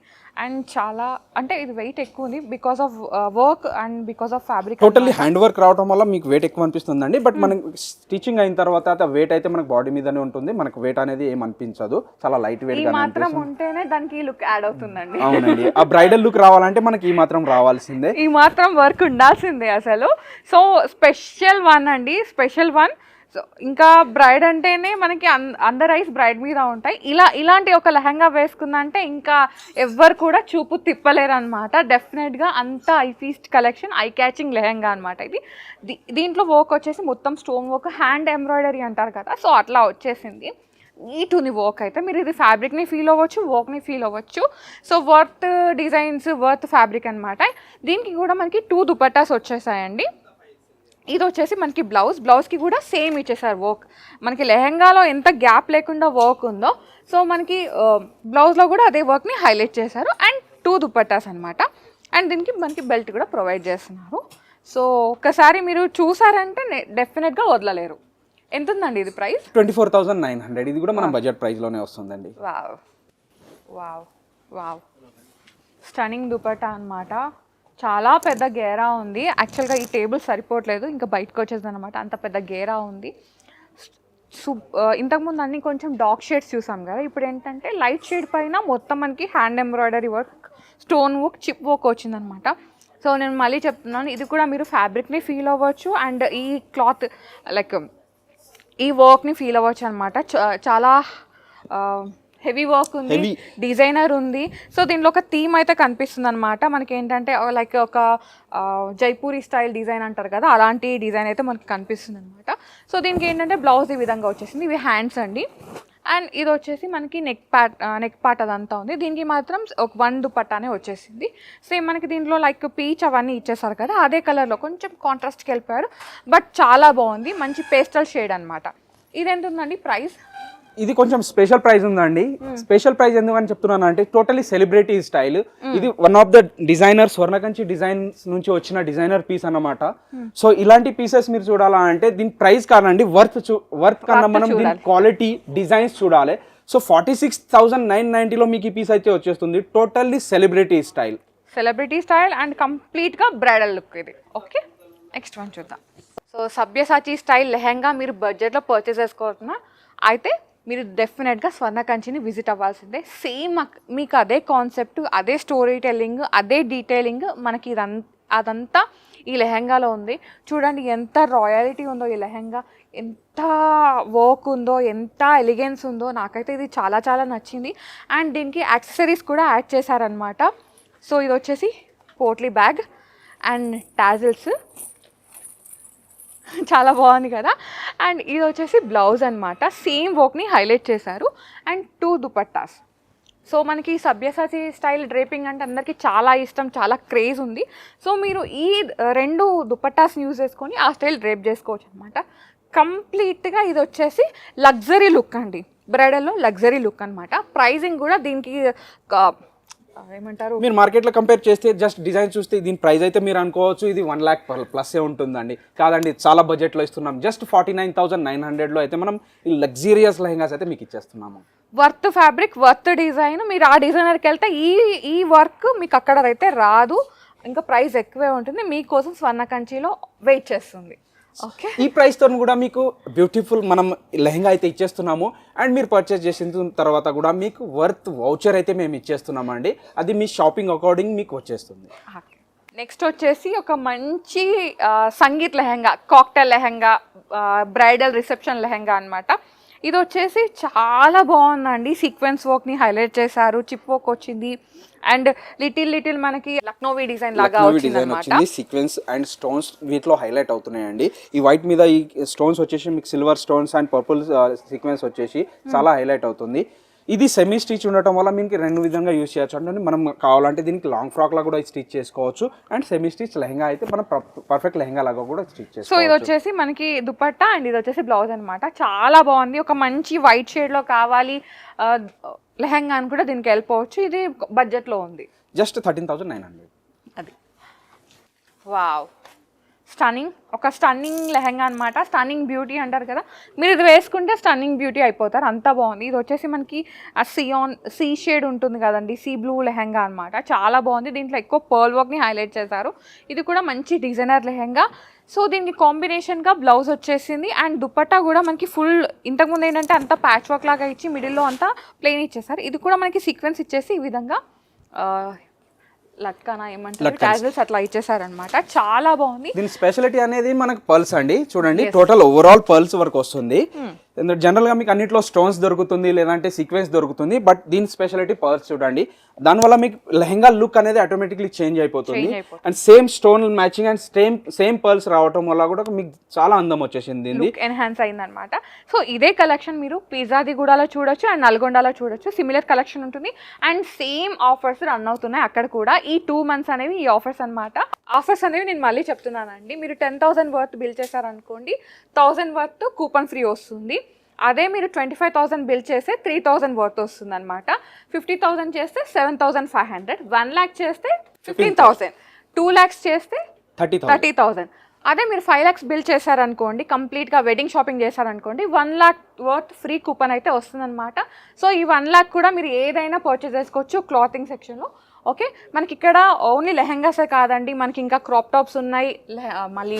అండ్ చాలా అంటే ఇది వెయిట్ ఎక్కువ ఉంది because of work and because of fabric. Totally hand work రావడం వల్ల మీకు వెయిట్ ఎక్కువ అనిపిస్తుందండి. బట్ మనకి స్టిచింగ్ అయిన తర్వాత వెయిట్ అయితే మనకు బాడీ మీదనే ఉంటుంది, మనకు వెయిట్ అనేది ఏం అనిపించదు, చాలా లైట్ వెయిట్ గా మాత్రం ఉంటేనే దానికి లుక్ యాడ్ అవుతుందండి. అవునండి, ఆ బ్రైడల్ లుక్ రావాలంటే మనకి ఈ మాత్రం రావాల్సిందే, ఈ మాత్రం వర్క్ ఉండాల్సిందే అసలు. సో స్పెషల్ వన్ అండి, స్పెషల్ వన్. సో ఇంకా బ్రైడ్ అంటేనే మనకి అందర్ ఐస్ బ్రైడ్ మీద ఉంటాయి. ఇలాంటి ఒక లెహంగా వేసుకుందంటే ఇంకా ఎవ్వరు కూడా చూపు తిప్పలేరు అనమాట. డెఫినెట్గా అంత I feast collection, I catching lehenga అనమాట ఇది. దీంట్లో వర్క్ వచ్చేసి మొత్తం స్టోన్ వర్క్, హ్యాండ్ ఎంబ్రాయిడరీ అంటారు కదా, సో అట్లా వచ్చేసింది. నీట్ ఉంది వర్క్ అయితే. మీరు ఇది ఫ్యాబ్రిక్ని ఫీల్ అవ్వచ్చు, వర్క్ని ఫీల్ అవ్వచ్చు. So worth designs, worth fabric అనమాట. దీనికి కూడా మనకి 2 దుపట్టాస్ వచ్చేసాయండి. ఇది వచ్చేసి మనకి బ్లౌజ్కి కూడా సేమ్ ఇచ్చేసారు వర్క్. మనకి లెహంగాలో ఎంత గ్యాప్ లేకుండా వర్క్ ఉందో, సో మనకి బ్లౌజ్లో కూడా అదే వర్క్ని హైలైట్ చేశారు. అండ్ 2 దుపట్టాస్ అనమాట. అండ్ దీనికి మనకి బెల్ట్ కూడా ప్రొవైడ్ చేస్తున్నారు. సో ఒకసారి మీరు చూసారంటే డెఫినెట్గా వదలలేరు. ఎంత ఉందండి ఇది ప్రైస్? 24,900. ఇది కూడా మన బడ్జెట్ ప్రైస్లోనే వస్తుందండి. Wow wow wow, stunning dupatta అనమాట. చాలా పెద్ద గేరా ఉంది. యాక్చువల్గా ఈ టేబుల్ సరిపోవట్లేదు, ఇంకా బయటకు వచ్చేది అనమాట, అంత పెద్ద గేరా ఉంది. ఇంతకుముందు అన్ని కొంచెం డార్క్ షేడ్స్ చూసాం కదా, ఇప్పుడు ఏంటంటే లైట్ షేడ్ పైన మొత్తం మనకి hand embroidery work, stone work, chip work వచ్చిందనమాట. సో నేను మళ్ళీ చెప్తున్నాను, ఇది కూడా మీరు ఫ్యాబ్రిక్ని ఫీల్ అవ్వచ్చు అండ్ ఈ క్లాత్ లైక్ ఈ వర్క్ని ఫీల్ అవ్వచ్చు అనమాట. చాలా హెవీ వర్క్ ఉంది, డిజైనర్ ఉంది. సో దీనిలో ఒక థీమ్ అయితే కనిపిస్తుంది అనమాట మనకి. ఏంటంటే లైక్ ఒక జైపూరి స్టైల్ డిజైన్ అంటారు కదా, అలాంటి డిజైన్ అయితే మనకి కనిపిస్తుంది అనమాట. సో దీనికి ఏంటంటే బ్లౌజ్ ఈ విధంగా వచ్చేసింది, ఇవి హ్యాండ్స్ అండి. అండ్ ఇది వచ్చేసి మనకి నెక్ పార్ట్ అదంతా ఉంది. దీనికి మాత్రం ఒక 1 దుపట్టానే వచ్చేసింది. సేమ్ మనకి దీంట్లో లైక్ పీచ్ అవన్నీ ఇచ్చేసారు కదా, అదే కలర్లో కొంచెం కాంట్రాస్ట్కి వెళ్ళిపోయారు, బట్ చాలా బాగుంది. మంచి పేస్టల్ షేడ్ అనమాట. ఇది ఎంత ఉందండి ప్రైస్? ఇది కొంచెం స్పెషల్ ప్రైస్ ఉందండి. స్పెషల్ ప్రైస్ ఎందుకని చెప్తున్నాను అంటే టోటలీ సెలబ్రిటీ స్టైల్. ఇది one of the designer Swarnakanchi designs నుంచి వచ్చిన డిజైనర్ పీస్ అన్నమాట. సో ఇలాంటి పీసెస్ మీరు చూడాలా అంటే దీని ప్రైస్ కాదండి, వర్త్ కన్నా మనం దీని క్వాలిటీ డిజైన్స్ చూడాలి. సో 46,990లో మీకు ఈ పీస్ అయితే వచ్చేస్తుంది. టోటల్లీ సెలబ్రిటీ స్టైల్ అండ్ కంప్లీట్గా బ్రైడల్ లుక్ ఇది. ఓకే, నెక్స్ట్ వన్ చూద్దాం. సో సబ్యసాచి స్టైల్ లెహెంగా మీరు బడ్జెట్లో పర్చేస్ చేసుకోవాలన్నా అయితే మీరు డెఫినెట్గా స్వర్ణకంచిని విజిట్ అవ్వాల్సిందే. సేమ్ మీకు అదే కాన్సెప్ట్, అదే స్టోరీ టెల్లింగ్, అదే డీటెయిలింగ్ మనకి అదంతా ఈ లెహెంగాలో ఉంది. చూడండి ఎంత రాయలిటీ ఉందో ఈ లెహెంగా, ఎంత వర్క్ ఉందో, ఎంత ఎలిగెన్స్ ఉందో. నాకైతే ఇది చాలా చాలా నచ్చింది. అండ్ దీనికి యాక్సెసరీస్ కూడా యాడ్ చేశారనమాట. సో ఇది వచ్చేసి పోట్లీ బ్యాగ్ అండ్ టాజిల్స్, చాలా బాగుంది కదా. అండ్ ఇది వచ్చేసి బ్లౌజ్ అనమాట, సేమ్ వర్క్ని హైలైట్ చేశారు. అండ్ 2 దుపట్టాస్. సో మనకి సబ్యసాచి స్టైల్ డ్రేపింగ్ అంటే అందరికీ చాలా ఇష్టం, చాలా క్రేజ్ ఉంది. సో మీరు ఈ 2 దుపట్టాస్ని యూజ్ చేసుకొని ఆ స్టైల్ డ్రేప్ చేసుకోవచ్చు అనమాట. కంప్లీట్గా ఇది వచ్చేసి లగ్జరీ లుక్ అండి, బ్రైడల్లో లగ్జరీ లుక్ అనమాట. ప్రైజింగ్ కూడా దీనికి ఏమంటారు, మీరు మార్కెట్లో కంపేర్ చేస్తే జస్ట్ డిజైన్ చూస్తే దీని ప్రైస్ అయితే మీరు అనుకోవచ్చు ఇది 1 lakh ప్లస్ ఉంటుందండి. కాదండి, చాలా బడ్జెట్లో ఇస్తున్నాం. జస్ట్ 49,900లో అయితే మనం ఈ లగ్జీరియస్ లెహంగాస్ అయితే మీకు ఇచ్చేస్తున్నాము. Worth fabric, worth design. మీరు ఆ డిజైనర్కి వెళ్తే ఈ వర్క్ మీకు అక్కడ అయితే రాదు, ఇంకా ప్రైస్ ఎక్కువే ఉంటుంది. మీకోసం స్వర్ణకంచిలో వెయిట్ చేస్తుంది. ఓకే, ఈ ప్రైస్ తో కూడా మీకు బ్యూటిఫుల్ మనం లెహంగా అయితే ఇచ్చేస్తున్నాము. అండ్ మీరు పర్చేస్ చేసిన తర్వాత కూడా మీకు వర్త్ వౌచర్ అయితే మేము ఇచ్చేస్తున్నాము అండి. అది మీ షాపింగ్ అకార్డింగ్ మీకు వచ్చేస్తుంది. నెక్స్ట్ వచ్చేసి ఒక మంచి sangeet lehenga, cocktail lehenga, bridal reception lehenga అనమాట. ఇది వచ్చేసి చాలా బాగుందండి. సీక్వెన్స్ వర్క్ని హైలైట్ చేశారు, చిప్ వర్క్ వచ్చింది అండ్ లిటిల్ మనకి లక్నోవి డిజైన్ లాగా వచ్చింది. సీక్వెన్స్ అండ్ స్టోన్స్ వీటిలో హైలైట్ అవుతున్నాయండి. ఈ వైట్ మీద ఈ స్టోన్స్ వచ్చేసి మీకు silver stones and purple sequence వచ్చేసి చాలా హైలైట్ అవుతుంది. ఇది సెమీ స్టిచ్ ఉండటం వల్ల మీకు 2 విధంగా యూజ్ చేయొచ్చు. అంటే మనం కావాలంటే దీనికి లాంగ్ ఫ్రాక్ లాగా కూడా స్టిచ్ చేసుకోవచ్చు అండ్ సెమీ స్టిచ్ లెహంగా అయితే మనం పర్ఫెక్ట్ లెహంగా లాగా కూడా స్టిచ్ చేసుకోవచ్చు. సో ఇది వచ్చేసి మనకి దుపట్టా అండ్ ఇది వచ్చేసి బ్లౌజ్ అనమాట. చాలా బాగుంది. ఒక మంచి వైట్ షేడ్లో కావాలి లెహంగా అని కూడా దీనికి వెళ్ళిపోవచ్చు. ఇది బడ్జెట్లో ఉంది, జస్ట్ 13,900. అది వావ్, స్టన్నింగ్, ఒక స్టన్నింగ్ లెహంగా అనమాట. స్టన్నింగ్ బ్యూటీ అంటారు కదా, మీరు ఇది వేసుకుంటే స్టన్నింగ్ బ్యూటీ అయిపోతారు, అంత బాగుంది. ఇది వచ్చేసి మనకి సీ షేడ్ ఉంటుంది కదండి, సీ బ్లూ లెహంగా అనమాట. చాలా బాగుంది. దీంట్లో ఎక్కువ పర్ల్ వర్క్ని హైలైట్ చేశారు. ఇది కూడా మంచి డిజైనర్ లెహంగా. సో దీనికి కాంబినేషన్గా బ్లౌజ్ వచ్చేసింది అండ్ దుపట్టా కూడా మనకి ఫుల్, ఇంతకుముందు ఏంటంటే అంతా ప్యాచ్ వర్క్ లాగా ఇచ్చి మిడిల్లో అంతా ప్లెయిన్ ఇచ్చేసారు. ఇది కూడా మనకి సీక్వెన్స్ ఇచ్చేసి ఈ విధంగా లట్కానా ఏమంటారు, టాజిల్స్ అట్లా ఇచ్చేసారనమాట. చాలా బాగుంది. దీని స్పెషాలిటీ అనేది మనకు పర్ల్స్ అండి. చూడండి, టోటల్ ఓవరాల్ పర్ల్స్ వరకు వస్తుంది. జనరల్ గా మీకు అన్నిట్లో స్టోన్స్ దొరుకుతుంది లేదంటే సీక్వెన్స్ దొరుకుతుంది, బట్ దీని స్పెషాలిటీ పర్ల్స్ చూడండి. దానివల్ల మీకు లెహంగా లుక్ అనేది ఆటోమేటిక్లీ చేంజ్ అయిపోతుంది. And same stone matching and same pearls రావడం వల్ల కూడా మీకు చాలా అందం వచ్చేసింది, ఎన్హాన్స్ అయింది అనమాట. సో ఇదే కలెక్షన్ మీరు పిజ్జాదిగూడలో చూడొచ్చు అండ్ నల్గొండలో చూడొచ్చు. సిమిలర్ కలెక్షన్ ఉంటుంది అండ్ సేమ్ ఆఫర్స్ రన్ అవుతున్నాయి అక్కడ కూడా. ఈ 2 months అనేవి ఈ ఆఫర్స్ అనమాట. ఆఫర్స్ అనేవి నేను మళ్ళీ చెప్తున్నానండి. మీరు 10,000 వర్త్ బిల్ చేశారనుకోండి, 1,000 వర్త్ కూపన్ ఫ్రీ వస్తుంది. అదే మీరు 25,000 బిల్ చేస్తే 3,000 వర్త్ వస్తుంది అనమాట. 50,000 చేస్తే 7,500, 1 lakh చేస్తే 15,000, 2 lakhs చేస్తే 30,000. అదే మీరు 5 lakhs బిల్ చేశారనుకోండి, కంప్లీట్గా వెడ్డింగ్ షాపింగ్ చేశారనుకోండి, 1 lakh వర్త్ ఫ్రీ కూపన్ అయితే వస్తుందన్నమాట. సో ఈ 1 lakh కూడా మీరు ఏదైనా పర్చేస్ చేసుకోవచ్చు క్లాతింగ్ సెక్షన్లో. ఓకే, మనకి ఇక్కడ ఓన్లీ లెహెంగాసే కాదండి, మనకి ఇంకా క్రాప్ టాప్స్ ఉన్నాయి, మళ్ళీ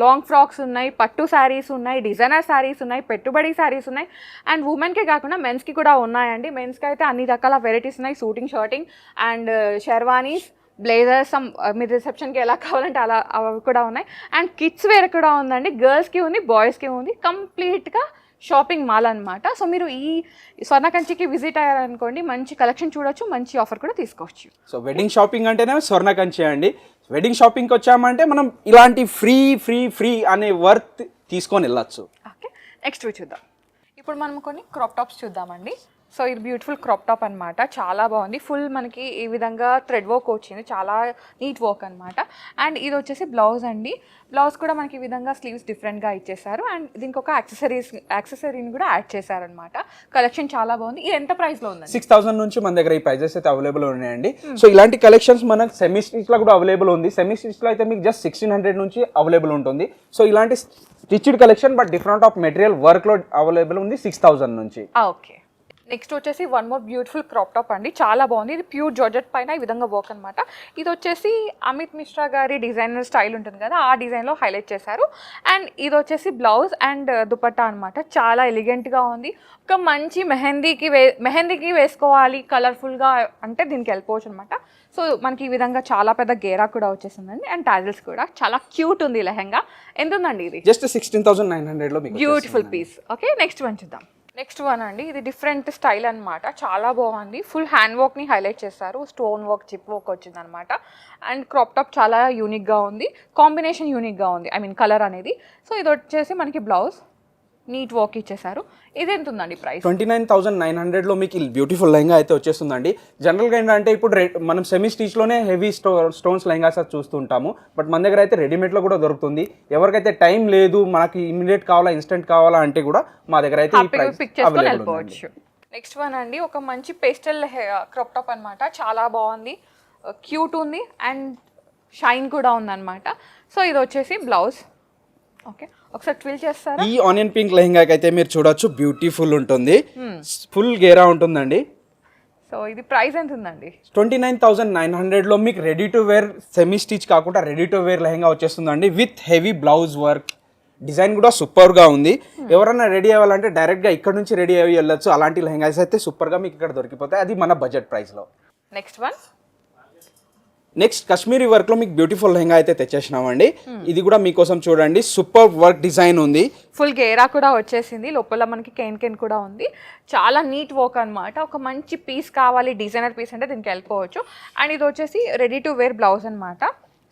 లాంగ్ ఫ్రాక్స్ ఉన్నాయి, పట్టు శారీస్ ఉన్నాయి, డిజైనర్ శారీస్ ఉన్నాయి, పెట్టుబడి శారీస్ ఉన్నాయి. అండ్ ఉమెన్కే కాకుండా మెన్స్కి కూడా ఉన్నాయండి. మెన్స్కి అయితే అన్ని రకాల వెరైటీస్ ఉన్నాయి, shooting shirting and sherwanis, blazers, మీ రిసెప్షన్కి ఎలా కావాలంటే అలా అవి కూడా ఉన్నాయి. అండ్ కిడ్స్ వేర్ కూడా ఉందండి, గర్ల్స్కి ఉంది, బాయ్స్కి ఉంది, కంప్లీట్గా షాపింగ్ మాల్ అనమాట. సో మీరు ఈ స్వర్ణకంచికి విజిట్ అయ్యారనుకోండి, మంచి కలెక్షన్ చూడొచ్చు, మంచి ఆఫర్ కూడా తీసుకోవచ్చు. సో వెడ్డింగ్ షాపింగ్ అంటేనే స్వర్ణకంచి అండి. వెడ్డింగ్ షాపింగ్కి వచ్చామంటే మనం ఇలాంటి ఫ్రీ అనే వర్త్ తీసుకొని వెళ్ళచ్చు. ఓకే, నెక్స్ట్ చూద్దాం. ఇప్పుడు మనం కొన్ని క్రాప్ టాప్స్ చూద్దామండి. సో ఇది బ్యూటిఫుల్ క్రాప్ టాప్ అనమాట, చాలా బాగుంది. ఫుల్ మనకి ఈ విధంగా థ్రెడ్ వర్క్ వచ్చింది, చాలా నీట్ వర్క్ అనమాట. అండ్ ఇది వచ్చేసి బ్లౌజ్ అండి. బ్లౌజ్ కూడా మనకి ఈ విధంగా స్లీవ్స్ డిఫరెంట్గా ఇచ్చేసారు. అండ్ దీనికి ఒక యాక్సెసరీని కూడా యాడ్ చేశారనమాట. కలెక్షన్ చాలా బాగుంది. ఇది ఎంత ప్రైస్లో ఉందండి? 6,000 నుంచి మన దగ్గర ఈ ప్రైజెస్ అయితే అవైలబుల్ ఉన్నాయండి. సో ఇలాంటి కలెక్షన్స్ మనకు సెమీ స్టిచ్లో కూడా అవైలబుల్ ఉంది. సెమీ స్టిచ్లో అయితే మీకు జస్ట్ 1,600 నుంచి అవైలబుల్ ఉంటుంది. సో ఇలాంటి stitched collection but different of material వర్క్లో అవైలబుల్ ఉంది 6,000 నుంచి. ఓకే, నెక్స్ట్ వచ్చేసి one more beautiful crop top అండి, చాలా బాగుంది. ఇది ప్యూర్ జార్జెట్ పైన ఈ విధంగా వర్క్ అనమాట. ఇది వచ్చేసి అమిత్ మిశ్రా గారి డిజైనర్ స్టైల్ ఉంటుంది కదా, ఆ డిజైన్లో హైలైట్ చేశారు. అండ్ ఇది వచ్చేసి బ్లౌజ్ అండ్ దుపట్టా అనమాట, చాలా ఎలిగెంట్గా ఉంది. ఒక మంచి మెహందీకి వేసుకోవాలి కలర్ఫుల్గా అంటే దీనికి వెళ్ళిపోవచ్చు అనమాట. సో మనకి ఈ విధంగా చాలా పెద్ద గేరా కూడా వచ్చేసిందండి. అండ్ టాజిల్స్ కూడా చాలా క్యూట్ ఉంది. లెహెంగా ఎంత ఉందండి? ఇది జస్ట్ 16,900లో beautiful piece. Okay, next one చూద్దాం. నెక్స్ట్ వన్ అండి, ఇది డిఫరెంట్ స్టైల్ అనమాట, చాలా బాగుంది. ఫుల్ హ్యాండ్ వర్క్ని హైలైట్ చేస్తారు, స్టోన్ వర్క్, చిప్ వర్క్ వచ్చింది అనమాట. అండ్ క్రాప్ టాప్ చాలా యూనిక్గా ఉంది, కాంబినేషన్ యూనిక్గా ఉంది, ఐ మీన్ కలర్ అనేది. సో ఇది వచ్చేసి మనకి బ్లౌజ్ నీట్ వర్క్ ఇచ్చేసారు. ఇది ఎంత ఉందండి ప్రైస్? 29,900లో మీకు బ్యూటిఫుల్ లెహంగా అయితే వచ్చేస్తుందండి. జనరల్గా ఏంటంటే ఇప్పుడు మనం సెమీ స్టిచ్లోనే హెవీ స్టోన్స్ లెహంగాస్ చూస్తుంటాము, బట్ మన దగ్గర అయితే రెడీమేడ్లో కూడా దొరుకుతుంది. ఎవరికైతే టైం లేదు, మనకి ఇమీడియట్ కావాలా, ఇన్స్టెంట్ కావాలా అంటే కూడా మా దగ్గర అయితే ఈ ప్రైస్ అవైలబుల్ ఉంది. నెక్స్ట్ వన్ అండి, ఒక మంచి పేస్టల్ క్రాప్ టాప్ అనమాట, చాలా బాగుంది, క్యూట్ ఉంది అండ్ షైన్ కూడా ఉందన్నమాట. సో ఇది వచ్చేసి బ్లౌజ్. ఓకే, ఒకసారి ట్విల్ చేస్తారా? ఈ ఆనియన్ పింక్ లెహంగాకి అయితే మీరు చూడొచ్చు, బ్యూటిఫుల్ ఉంటుంది, ఫుల్ గేరా ఉంటుందండి. సో ఇది ప్రైస్ ఎంత ఉందండి? 29,900లో మీకు ready to wear semi stitch కాకుండా రెడీ టు వేర్ లెహంగా వచ్చేస్తుందండి, with heavy blouse work. Design కూడా సూపర్గా ఉంది. ఎవరైనా రెడీ అవ్వాలంటే డైరెక్ట్గా ఇక్కడ నుంచి రెడీ అయ్యి వెళ్ళొచ్చు. అలాంటి లెహంగాస్ అయితే సూపర్గా మీకు ఇక్కడ దొరికిపోతాయి, అది మన బడ్జెట్ ప్రైస్లో. నెక్స్ట్ వన్, నెక్స్ట్ కాశ్మీరీ వర్క్లో మీకు బ్యూటిఫుల్ లెహంగా అయితే తెచ్చేసినామండి. ఇది కూడా మీకోసం చూడండి, సూపర్ వర్క్ డిజైన్ ఉంది, ఫుల్ గేరా కూడా వచ్చేసింది, లోపల మనకి కెన్ కూడా ఉంది, చాలా నీట్ వర్క్ అనమాట. ఒక మంచి పీస్ కావాలి, డిజైనర్ పీస్ అంటే దీనికి వెళ్ళిపోవచ్చు. అండ్ ఇది వచ్చేసి రెడీ టు వేర్ బ్లౌజ్ అనమాట.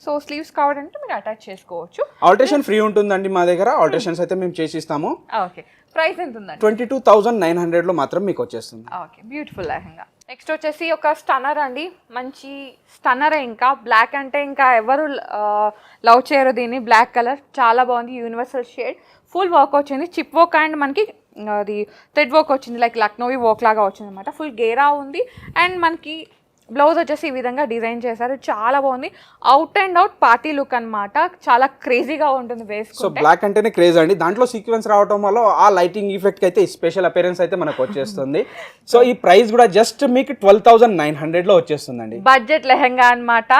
సో స్లీవ్స్ కావాలంటే మీరు అటాచ్ చేసుకోవచ్చు. ఆల్టరేషన్ ఫ్రీ ఉంటుందండి మా దగ్గర, ఆల్టరేషన్స్ అయితే మేము చేసి ఇస్తాము. ఓకే, ప్రైస్ ఎంత ఉందండి? 22,900లో మాత్రం మీకు వచ్చేస్తుంది. Okay, beautiful lehenga. నెక్స్ట్ వచ్చేసి ఒక స్టన్నర్ అండి, మంచి స్టన్నరే. ఇంకా బ్లాక్ అంటే ఇంకా ఎవరు లవ్ చేయరు దీన్ని, బ్లాక్ కలర్ చాలా బాగుంది, యూనివర్సల్ షేడ్, ఫుల్ వర్క్ వచ్చింది, చిప్ వర్క్ అండ్ మనకి అది థ్రెడ్ వర్క్ వచ్చింది, లైక్ లక్నోవి వర్క్ లాగా వచ్చింది అనమాట. ఫుల్ గేరా ఉంది అండ్ మనకి బ్లౌజ్ వచ్చేసి ఈ విధంగా డిజైన్ చేశారు, చాలా బాగుంది. Out and out party look అనమాట, చాలా క్రేజీగా ఉంటుంది వేసుకుంటే. సో బ్లాక్ అంటేనే క్రేజ్ అండి, దాంట్లో సీక్వెన్స్ రావడం వల్ల ఆ లైటింగ్ ఎఫెక్ట్ అయితే స్పెషల్ అపియరెన్స్ అయితే మనకు వచ్చేస్తుంది. సో ఈ ప్రైస్ కూడా జస్ట్ మీకు 12,900లో వచ్చేస్తుందండి. బడ్జెట్ లెహంగా అనమాట.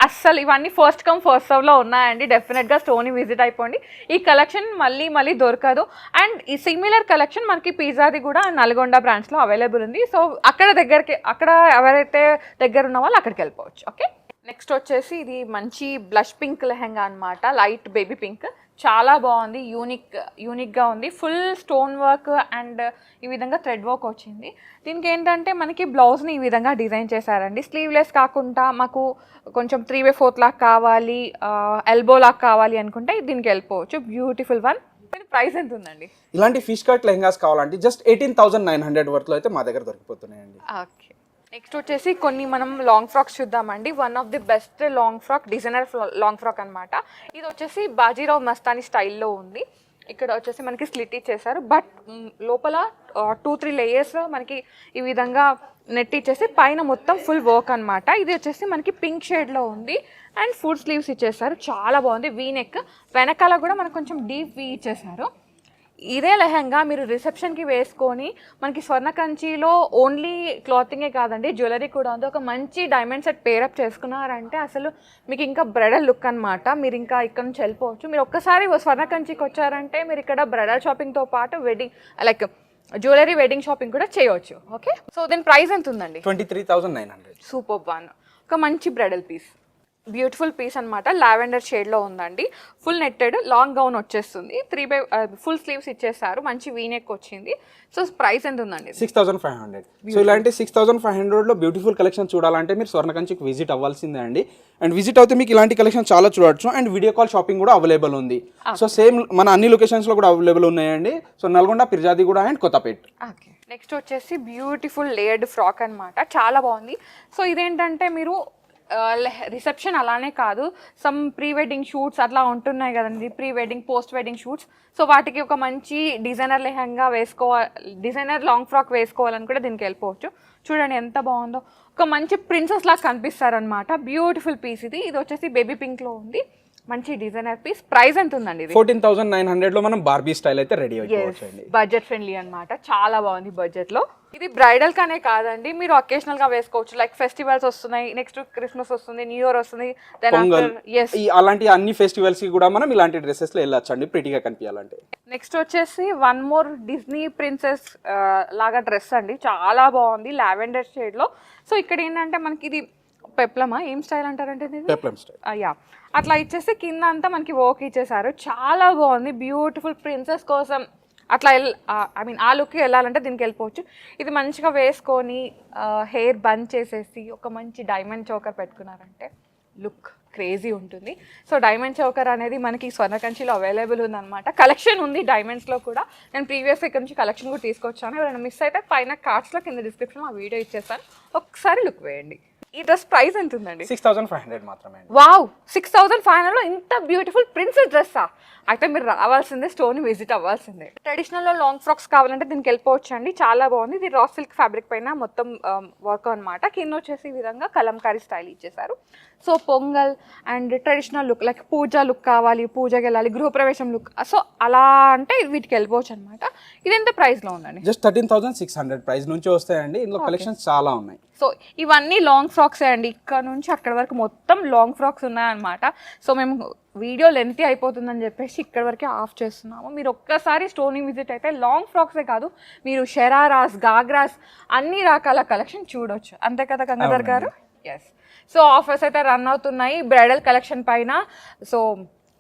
అస్సలు ఇవన్నీ ఫస్ట్ కమ్ ఫస్ట్ సర్వ్లో ఉన్నాయండి, డెఫినెట్గా స్టోర్ని విజిట్ అయిపోండి. ఈ కలెక్షన్ మళ్ళీ దొరకదు. అండ్ ఈ సిమిలర్ కలెక్షన్ మనకి పిజ్జాది కూడా నల్గొండ బ్రాంచ్లో అవైలబుల్ ఉంది. సో అక్కడ ఎవరైతే దగ్గర ఉన్న వాళ్ళు అక్కడికి వెళ్ళిపోవచ్చు. ఓకే, నెక్స్ట్ వచ్చేసి ఇది మంచి బ్లష్ పింక్ లెహంగా అనమాట, లైట్ బేబీ పింక్, చాలా బాగుంది, యూనిక్గా ఉంది, ఫుల్ స్టోన్ వర్క్ అండ్ ఈ విధంగా థ్రెడ్ వర్క్ వచ్చింది. దీనికి ఏంటంటే మనకి బ్లౌజ్ని ఈ విధంగా డిజైన్ చేశారండి, స్లీవ్లెస్ కాకుండా మాకు కొంచెం 3/4 లాగా కావాలి, ఎల్బో లాగా కావాలి అనుకుంటే దీనికి వెళ్ళిపోవచ్చు. Beautiful one. ప్రైస్ ఎంత ఉందండి? ఇలాంటి ఫిష్ కట్ లెహంగాస్ కావాలంటే జస్ట్ 18,900 వర్త్లో అయితే మా దగ్గర దొరికిపోతున్నాయండి. ఓకే, నెక్స్ట్ వచ్చేసి కొన్ని మనం లాంగ్ ఫ్రాక్స్ చూద్దామండి. One of the best long frock, designer long frock అనమాట. ఇది వచ్చేసి బాజీరావ్ మస్తానీ స్టైల్లో ఉంది. ఇక్కడ వచ్చేసి మనకి స్లిట్ ఇచ్చేసారు, బట్ లోపల 2-3 లేయర్స్ మనకి ఈ విధంగా నెట్ ఇచ్చేసి పైన మొత్తం ఫుల్ వర్క్ అనమాట. ఇది వచ్చేసి మనకి పింక్ షేడ్లో ఉంది అండ్ ఫుల్ స్లీవ్స్ ఇచ్చేసారు, చాలా బాగుంది. వీ నెక్, వెనకాల కూడా మనకు కొంచెం డీప్ వీ ఇచ్చేసారు. ఇదే లెహంగా మీరు రిసెప్షన్కి వేసుకొని మనకి స్వర్ణ కంచిలో ఓన్లీ క్లాతింగే కాదండి జ్యువెలరీ కూడా ఉంది. ఒక మంచి డైమండ్ సెట్ పేరప్ చేసుకున్నారంటే అసలు మీకు ఇంకా బ్రైడల్ లుక్ అనమాట. మీరు ఇంకా ఇక్కడ నుంచి వెళ్ళిపోవచ్చు. మీరు ఒక్కసారి స్వర్ణ కంచికి వచ్చారంటే మీరు ఇక్కడ బ్రైడల్ షాపింగ్తో పాటు wedding like jewellery wedding shopping కూడా చేయవచ్చు. ఓకే, సో దీని ప్రైస్ ఎంత ఉందండి? 23,900. సూపర్ వన్, ఒక మంచి బ్రైడల్ పీస్, బ్యూటిఫుల్ పీస్ అనమాట. లావెండర్ షేడ్లో ఉందండి. ఫుల్ నెట్టెడ్ లాంగ్ గౌన్ వచ్చేస్తుంది. 3/, ఫుల్ స్లీవ్స్ ఇచ్చేసారు. మంచి వీనెక్ వచ్చింది. సో ప్రైస్ ఎంత ఉందండి? 6,500. సో ఇలాంటి 6,500లో బ్యూటిఫుల్ కలెక్షన్ చూడాలంటే మీరు స్వర్ణ కంచికి విజిట్ అవ్వాల్సిందే అండి. అండ్ విజిట్ అయితే మీకు ఇలాంటి కలెక్షన్ చాలా చూడొచ్చు. అండ్ వీడియో కాల్ షాపింగ్ కూడా అవైలబుల్ ఉంది. సో సేమ్ మన అన్ని లొకేషన్స్లో కూడా అవైలబుల్ ఉన్నాయండి. So Nalgonda, Peerzadiguda and Kothapet. Okay, next వచ్చేసి బ్యూటిఫుల్ లేయర్డ్ ఫ్రాక్ అనమాట. చాలా బాగుంది. సో ఇదేంటంటే మీరు రిసెప్షన్ అలానే కాదు, సమ్ ప్రీ వెడ్డింగ్ షూట్స్ అట్లా ఉంటున్నాయి కదండి, pre wedding post wedding shoots. So వాటికి ఒక మంచి designer lehenga designer long frock వేసుకోవాలని కూడా దీనికి వెళ్ళిపోవచ్చు. చూడండి ఎంత బాగుందో, ఒక మంచి ప్రిన్సెస్ లాగా కనిపిస్తారనమాట. బ్యూటిఫుల్ పీస్ ఇది. ఇది వచ్చేసి బేబీ పింక్లో ఉంది. మంచి డిజైనర్ పీస్. ప్రైస్ ఎంత ఉందండి? 14,900లో మనం బార్బీ స్టైల్ అయితే రెడీ అయిపోవచ్చు అండి. బడ్జెట్ ఫ్రెండ్లీ అనమాట. చాలా బాగుంది బడ్జెట్ లో. ఇది బ్రైడల్ కానే కాదండి, మీరు అకేషనల్ గా వేసుకోవచ్చు. లైక్ ఫెస్టివల్స్ వస్తున్నాయి, నెక్స్ట్ క్రిస్మస్ వస్తుంది, న్యూ ఇయర్ వస్తుంది, అలాంటి అన్ని ఫెస్టివల్స్ కి కూడా మనం ఇలాంటి డ్రెస్సెస్ లో వెళ్ళొచ్చు అండి, ప్రిటీగా కనిపించాలంటే. నెక్స్ట్ వచ్చేసి వన్ మోర్ డిజ్నీ ప్రిన్సెస్ లాగా డ్రెస్ అండి. చాలా బాగుంది లావెండర్ షేడ్ లో. సో ఇక్కడ ఏంటంటే మనకి ఇది పెప్లమా, ఏం స్టైల్ అంటారంటే పెప్లమ్ స్టైల్, యా, అట్లా ఇచ్చేసి కింద అంతా మనకి వర్క్ ఇచ్చేసారు. చాలా బాగుంది. బ్యూటిఫుల్ ప్రిన్సెస్ కోసం అట్లా ఆ లుక్కి వెళ్ళాలంటే దీనికి వెళ్ళిపోవచ్చు. ఇది మంచిగా వేసుకొని హెయిర్ బన్ చేసేసి ఒక మంచి డైమండ్ చోకర్ పెట్టుకున్నారంటే లుక్ క్రేజీ ఉంటుంది. సో డైమండ్ చోకర్ అనేది మనకి స్వర్ణ కంచిలో అవైలబుల్ ఉందన్నమాట. కలెక్షన్ ఉంది డైమండ్స్లో కూడా. నేను ప్రీవియస్ ఇక్కడ నుంచి కలెక్షన్ కూడా తీసుకొచ్చాను. ఎవరైనా మిస్ అయితే పైన కార్డ్స్లో కింద డిస్క్రిప్షన్లో ఆ వీడియో ఇచ్చేస్తాను, ఒకసారి లుక్ వేయండి. ఈ డ్రెస్ ప్రైస్ ఎంత ఉందండి? 6,500 మాత్రమే. వావ్, 6,500లో ఇంత బ్యూటిఫుల్ ప్రిన్సెస్ డ్రెస్సా? అయితే మీరు రావాల్సిందే, స్టోర్ని విజిట్ అవ్వాల్సిందే. ట్రెడిషనల్లో లాంగ్ ఫ్రాక్స్ కావాలంటే దీనికి వెళ్ళిపోవచ్చు అండి. చాలా బాగుంది. ఇది రా సిల్క్ ఫ్యాబ్రిక్ పైన మొత్తం వర్క్ అనమాట. కింద వచ్చేసి ఈ విధంగా కలంకారీ స్టైల్ ఇచ్చేసారు. So Pongal and traditional look, like puja look కావాలి, పూజకి వెళ్ళాలి, గృహప్రవేశం లుక్, సో అలా అంటే వీటికి వెళ్ళిపోవచ్చు అనమాట. ఇది ఎంత ప్రైస్లో ఉందండి? జస్ట్ 13,600 ప్రైస్ నుంచి వస్తాయండి. ఇందులో కలెక్షన్స్ చాలా ఉన్నాయి. సో ఇవన్నీ లాంగ్ ఫ్రాక్సే అండి. ఇక్కడ నుంచి అక్కడ వరకు మొత్తం లాంగ్ ఫ్రాక్స్ ఉన్నాయన్నమాట. సో మేము వీడియో లెంతీ అయిపోతుందని చెప్పేసి ఇక్కడ వరకే ఆఫ్ చేస్తున్నాము. మీరు ఒక్కసారి స్టోర్ని విజిట్ అయితే లాంగ్ ఫ్రాక్సే కాదు, మీరు షరారాస్, గాగ్రాస్ అన్ని రకాల కలెక్షన్ చూడొచ్చు. అంతే కదా గంగాధర్ గారు? ఎస్. సో ఆఫర్స్ అయితే రన్ అవుతున్నాయి బ్రైడల్ కలెక్షన్ పైన. సో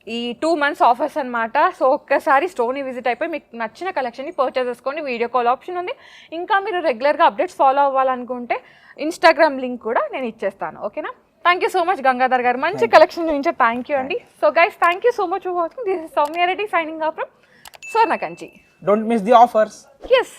ఈ 2 months ఆఫర్స్ అనమాట. సో ఒక్కసారి స్టోర్ని విజిట్ అయిపోయి మీకు నచ్చిన కలెక్షన్ని పర్చేస్ చేసుకోండి. వీడియో కాల్ ఆప్షన్ ఉంది. ఇంకా మీరు రెగ్యులర్గా అప్డేట్స్ ఫాలో అవ్వాలనుకుంటే ఇన్స్టాగ్రామ్ లింక్ కూడా నేను ఇచ్చేస్తాను. ఓకేనా? Thank you so much Gangadhar గారు, మంచి కలెక్షన్ చూపించే థ్యాంక్ యూ అండి. So guys, thank you so much for watching. This is Soumya Reddy signing off from Swarna Kanchi. Don't miss the offers. Yes.